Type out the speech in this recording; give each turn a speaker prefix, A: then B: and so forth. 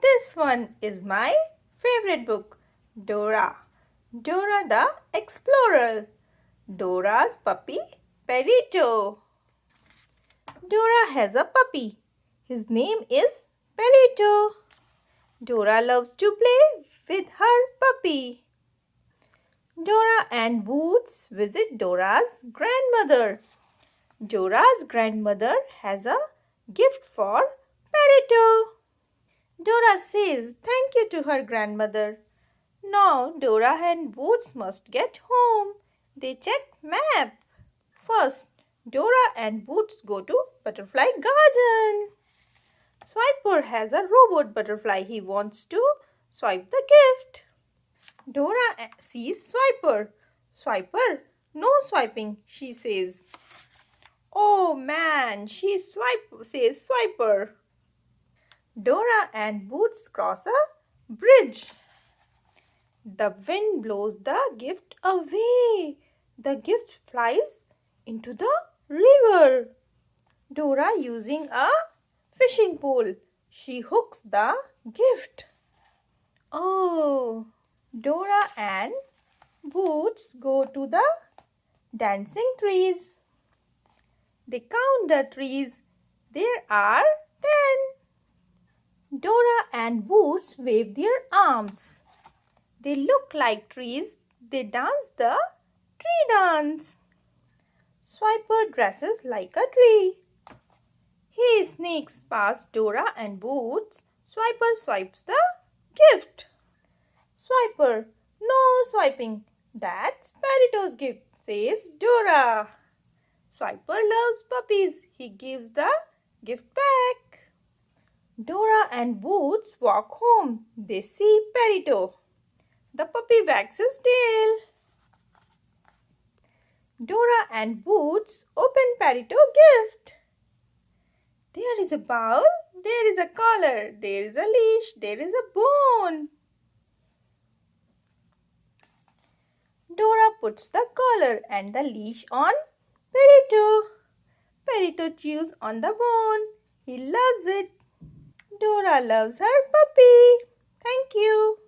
A: This one is my favorite book, Dora. Dora the Explorer. Dora's puppy, Perrito. Dora has a puppy. His name is Perrito. Dora loves to play with her puppy. Dora and Boots visit Dora's grandmother. Dora's grandmother has a gift for Perrito. Dora says thank you to her grandmother. Now Dora and Boots must get home. They check map. First, Dora and Boots go to Butterfly Garden. Swiper has a robot butterfly. He wants to swipe the gift. Dora sees Swiper. Swiper, no swiping, she says. Oh man, says Swiper. Dora and Boots cross a bridge. The wind blows the gift away. The gift flies into the river. Dora using a fishing pole. She hooks the gift. Oh, Dora and Boots go to the dancing trees. They count the trees. There are 10. Dora and Boots wave their arms. They look like trees. They dance the tree dance. Swiper dresses like a tree. He sneaks past Dora and Boots. Swiper swipes the gift. Swiper, no swiping. That's Perrito's gift, says Dora. Swiper loves puppies. He gives the gift back. Dora and Boots walk home. They see Perrito. The puppy wags his tail. Dora and Boots open Perrito gift. There is a bowl, there is a collar, there is a leash, there is a bone. Dora puts the collar and the leash on Perrito. Perrito chews on the bone. He loves it. Dora loves her puppy. Thank you.